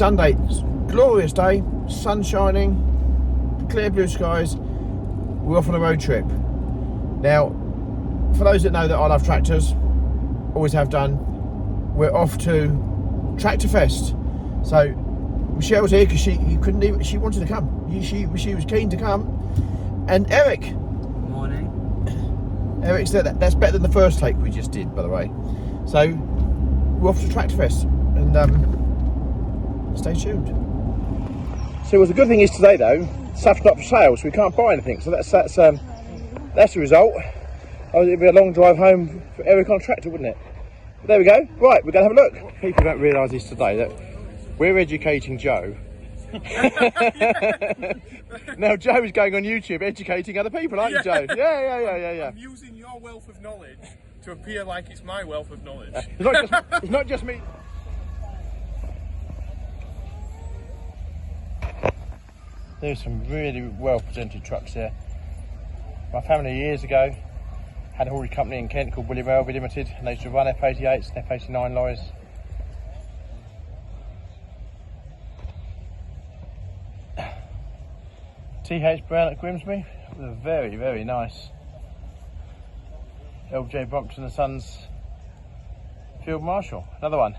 Sunday, glorious day, sun shining, clear blue skies. We're off on a road trip. Now, for those that know that I love tractors, always have done, we're off to Tractor Fest. So Michelle's here because she wanted to come. She was keen to come. And Eric. Morning. Eric said that's better than the first take we just did, by the way. So we're off to Tractor Fest, and stay tuned. So well, the good thing is today though, stuff's not for sale, so we can't buy anything. So that's the result. It'd be a long drive home for Eric on a tractor, wouldn't it? But there we go. Right, we're going to have a look. People don't realise this today, that we're educating Joe. Now Joe is going on YouTube educating other people, aren't you, Joe? Yeah. I'm using your wealth of knowledge to appear like it's my wealth of knowledge. It's not just me. There's some really well presented trucks there. My family years ago had a haulage company in Kent called William Elby Limited, and they used to run F88s and F89 lorries. TH Brown at Grimsby with a very, very nice LJ Brompton and Sons Field Marshal. Another one.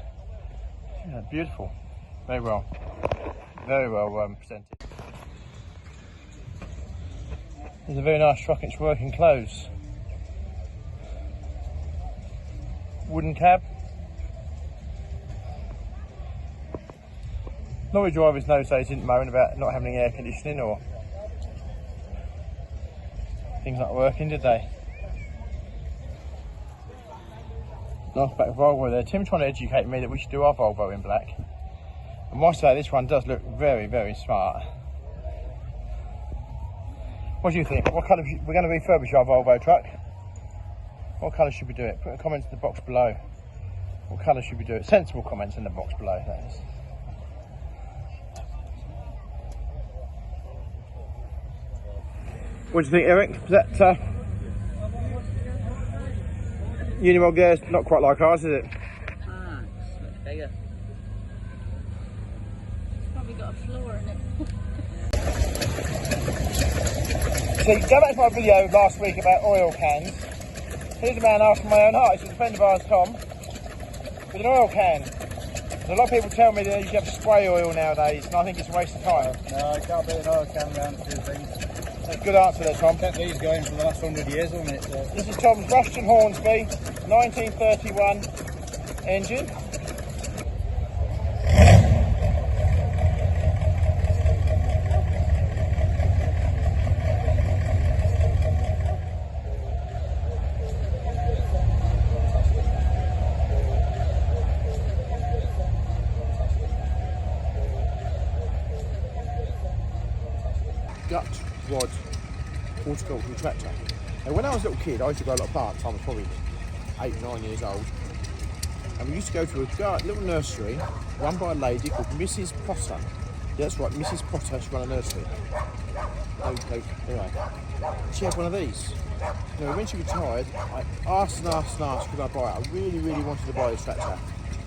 Yeah, beautiful. Very well presented. There's a very nice truck in its working clothes. Wooden cab. Lorry drivers know they didn't moan about not having air conditioning or things not working, did they? Nice back Volvo there. Tim's trying to educate me that we should do our Volvo in black. I must say this one does look very, very smart. What do you think? What colour? We're going to refurbish our Volvo truck. What colour should we do it? Put a comment in the box below. What colour should we do it? Sensible comments in the box below, that is. What do you think, Eric? Is that Unimog there? Not quite like ours, is it? Ah, it's much bigger. It's probably got a floor in it. See, go back to my video last week about oil cans. Here's a man after my own heart. He's a friend of ours, Tom, with an oil can. And a lot of people tell me that you have spray oil nowadays, and I think it's a waste of time. No, it can't be an oil can round two things. That's a good answer there, Tom. Kept these going for the last 100 years, haven't it? So. This is Tom's Rushton Hornsby 1931 engine. Gut rod horticultural tractor. Now when I was a little kid I used to go a lot of parks. I was probably 8, 9 years old, and we used to go to a little nursery run by a lady called Mrs. Potter. Yeah, that's right, Mrs. Potter. She ran a nursery. Anyway, she had one of these. Now when she retired I asked could I buy it. I really wanted to buy this tractor,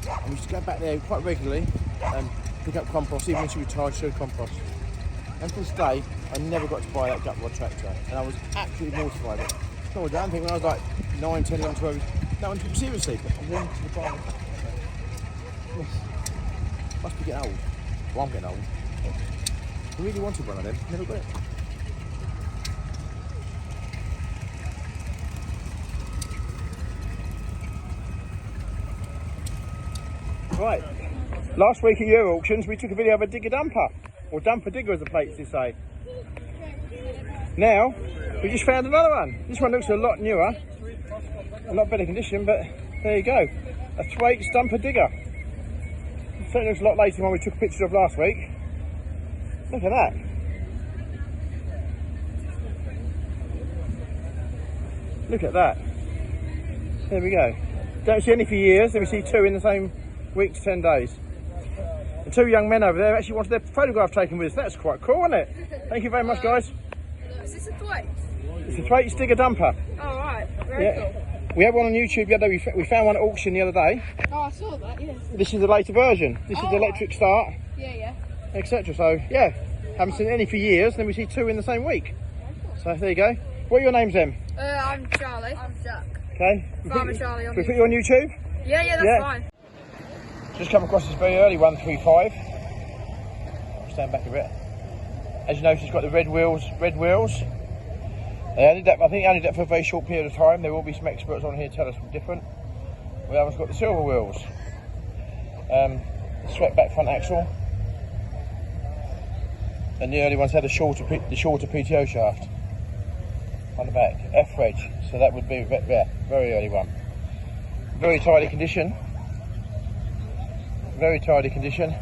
and we used to go back there quite regularly and pick up compost. Even when she retired she had compost. And to this day, I never got to buy that gut rod tractor, and I was absolutely mortified. No, I don't think when I was like 9, 10, 11, 12, no one took me seriously, but I wanted to buy it. Yes. Must be getting old. Well, I'm getting old. I really wanted one of them, never got it. Right, last week at your auctions we took a video of a digger dumper. Or dumper digger as the plates say. Now, we just found another one. This one looks a lot newer, a lot better condition, but there you go. A Thwaites dumper digger. It certainly looks a lot later than one we took a picture of last week. Look at that. Look at that. There we go. Don't see any for years, then we see two in the same week to 10 days. The two young men over there actually wanted their photograph taken with us. That's quite cool, isn't it? Thank you very much, guys. Is this a Thwaites? It's a Thwaites digger dumper. Oh, right. Very cool. We had one on YouTube the other day. We found one at auction the other day. Oh, I saw that, yes. This is the later version. This is the electric start. Yeah. etc. So yeah, haven't seen any for years, and then we see 2 in the same week. So there you go. What are your names then? I'm Charlie. I'm Jack. Okay. Farmer Charlie. Can we put you on YouTube? Yeah, that's fine. Just come across this very early 135. I'll stand back a bit. As you notice, it's got the red wheels. They only did that, I think they only did that for a very short period of time. There will be some experts on here to tell us what's different. Well, that one's got the silver wheels. Swept back front axle. And the early ones had the shorter PTO shaft on the back. F-wedge, so that would be very early one. Very tidy condition. Very tidy condition.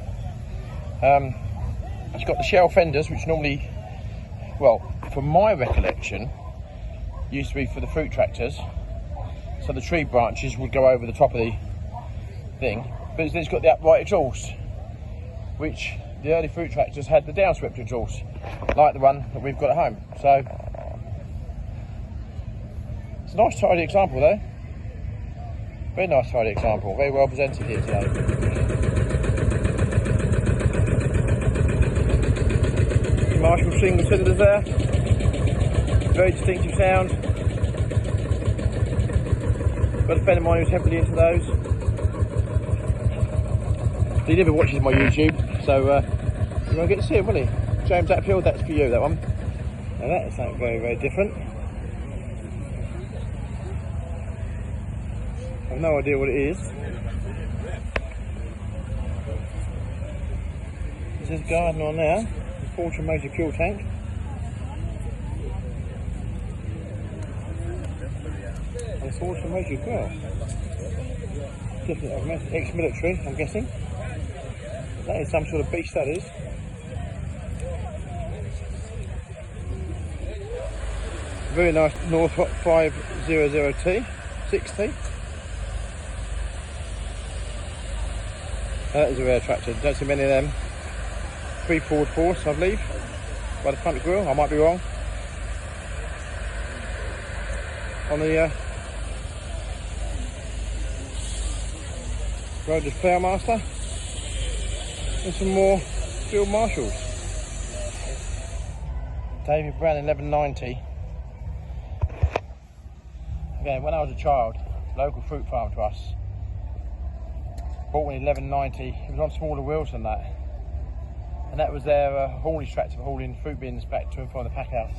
It's got the shell fenders, which normally, well, from my recollection, used to be for the fruit tractors. So the tree branches would go over the top of the thing. But it's got the upright exhaust, which the early fruit tractors had the downswept exhaust, like the one that we've got at home. So it's a nice tidy example though. Very nice tidy example, very well presented here today. Marshall single cylinders there, very distinctive sound. Got a friend of mine who's heavily into those. He never watches my YouTube, so you won't get to see him, will he? James Atfield, that's for you, that one. Now that is something very, very different. I've no idea what it is. It says garden on there. The Fortune Motor fuel tank. And the Fortune Motor as well. Definitely ex-military, I'm guessing. That is some sort of beast, that is. Very nice North 500T, 6T. That is a rare tractor, don't see many of them. 3 forward force, I believe, by the front grille, I might be wrong. On the Road to Fairmaster. And some more Field Marshalls. David Brown 1190. Again, when I was a child, local fruit farm to us, bought one 1190. It was on smaller wheels than that. And that was their haulage tractor for hauling fruit bins back to and from the pack house.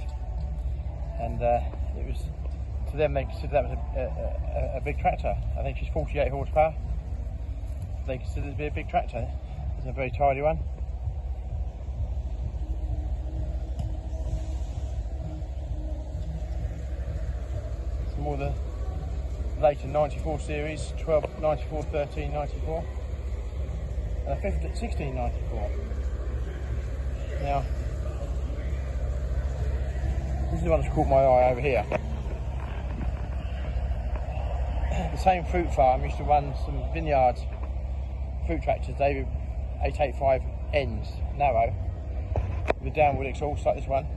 And it was, to them, they considered that was a big tractor. I think she's 48 horsepower. They considered it to be a big tractor. It's a very tidy one. Some more of the later 94 series, 12, 94, 13, 94. And a 16, 94. Now, this is the one that's caught my eye over here. The same fruit farm used to run some vineyards fruit tractors, David 885 ends, narrow, with a downward exhaust like this one.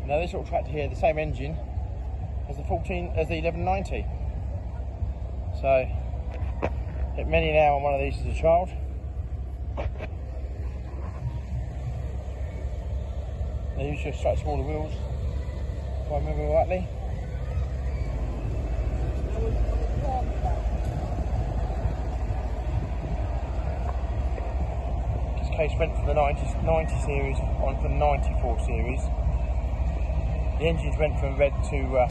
Now this little tractor here, the same engine as the 1190. So, hit many now on one of these as a child. They used to stretch smaller wheels, if I remember rightly. This case went from the 90 series on to the 94 series. The engines went from red to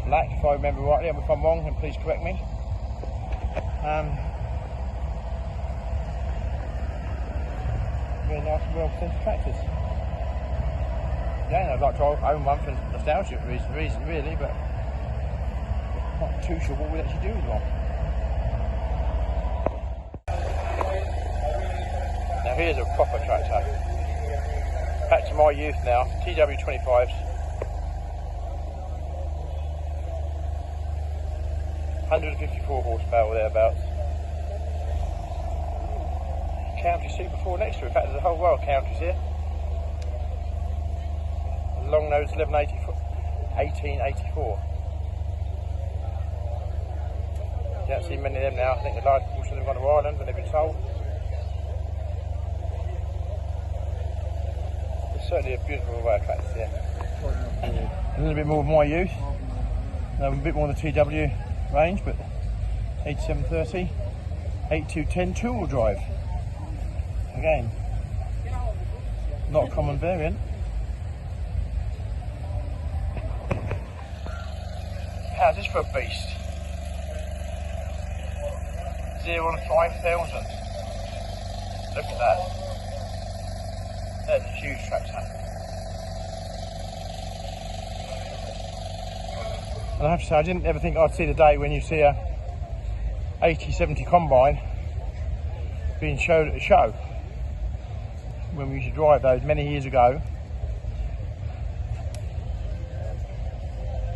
black, if I remember rightly. If I'm wrong, then please correct me. Very nice and well presented tractors. Again, I'd like to own one for nostalgia reason really, but not too sure what we'd actually do with one. Now here's a proper tractor. Back to my youth now, TW25s. 154 horsepower thereabouts. Country Super 4 next to it. In fact, there's a whole row of countries here. Long nose 1884. You don't see many of them now. I think the large portion of them gone to Ireland when they've been sold. certainly a beautiful work tractor, yeah. A little bit more of my youth. A bit more of the TW range, but 8730, 8210 two-wheel drive. Again, not a common variant. How's this for a beast? 0 on 5,000. Look at that. That's a huge tractor. And I have to say, I didn't ever think I'd see the day when you see a 80-70 combine being showed at a show. When we used to drive those many years ago.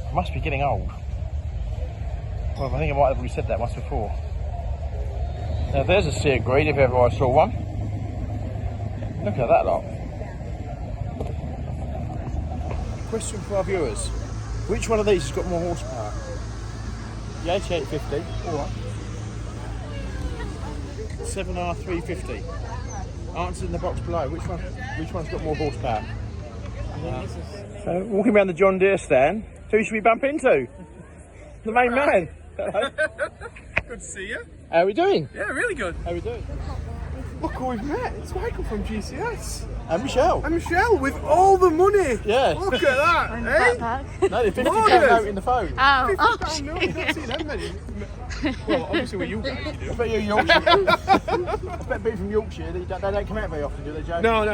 I must be getting old. Well, I think I might have already said that once before. Now there's a Seel grade if ever I saw one. Look at that lot. Question for our viewers. Which one of these has got more horsepower? The 8850 or 7R350? Answer in the box below. Which one's got more horsepower? So walking around the John Deere stand, who should we bump into? The main man. Good to see you. How are we doing? Yeah, really good. How are we doing? Look who we've met. It's Michael from GCS. And Michelle. And Michelle with all the money. Yeah. Look at that, eh? No, the £50 Marvellous. note in the phone. £50 note. You don't see them many. Well, obviously with you guys you do. I bet you're Yorkshire. I bet being from Yorkshire, they don't come out very often, do they, Joe? No.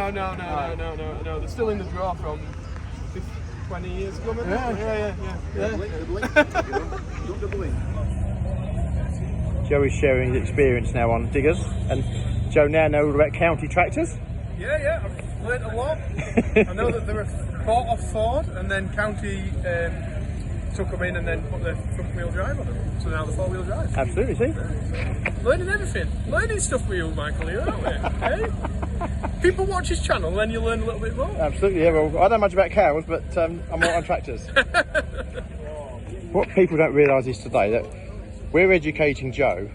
They're still in the draw from 20 years ago, maybe? Joe is sharing his experience now on diggers, and Joe now knows all about county tractors. Yeah, I've learnt a lot. I know that they were bought off Ford, and then County took them in and then put the front wheel drive on them. So now the 4-wheel drive. Absolutely, see? Learning everything. Learning stuff with you, Michael, here, aren't we? Hey? People watch his channel, then you learn a little bit more. Absolutely, yeah. Well, I don't know much about cows, but I'm more on tractors. What people don't realise is today that we're educating Joe.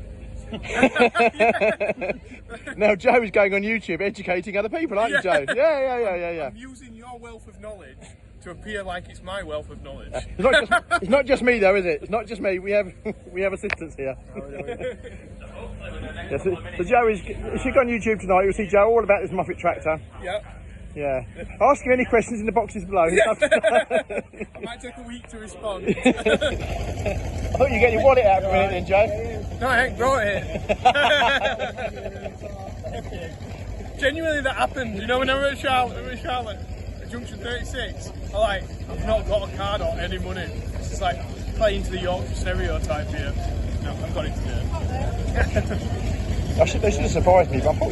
Now Joe is going on YouTube educating other people, aren't you, Joe? Yeah. I'm using your wealth of knowledge to appear like it's my wealth of knowledge. It's not just me though, is it? It's not just me. We have assistants here. Yeah, so Joe is. If you go on YouTube tonight, you'll see Joe all about this Muppet tractor. Yep. Yeah. Ask him any questions in the boxes below. I might take a week to respond. I thought you were getting your wallet out for a minute then, Joe. No, I ain't brought it. Genuinely, that happened. You know, when I was at Charlotte, at Junction 36, I've not got a card or any money. It's just like playing to the Yorkshire stereotype here. No, I've got it today. They should have surprised me, but I thought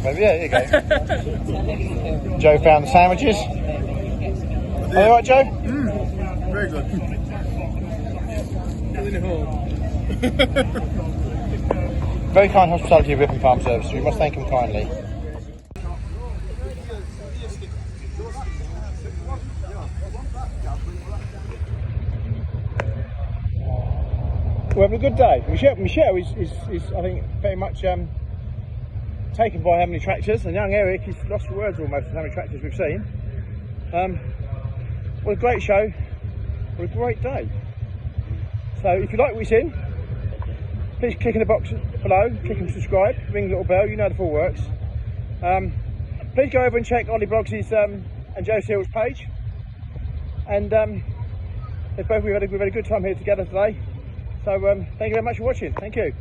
maybe. Yeah, there you go. Joe found the sandwiches. Are they all right, Joe? Very good. Still in the hole. Very kind hospitality of Ripon Farm Service. We must thank them kindly. We're having a good day. Michelle is I think very much taken by how many tractors, and young Eric is lost for words almost at how many tractors we've seen. What a great show, what a great day. So if you like what you've seen, please click in the box below, click and subscribe, ring the little bell, you know the full works. Please go over and check Olly Blogs' and Joe Seels' page. And we've had a good time here together today. So thank you very much for watching. Thank you.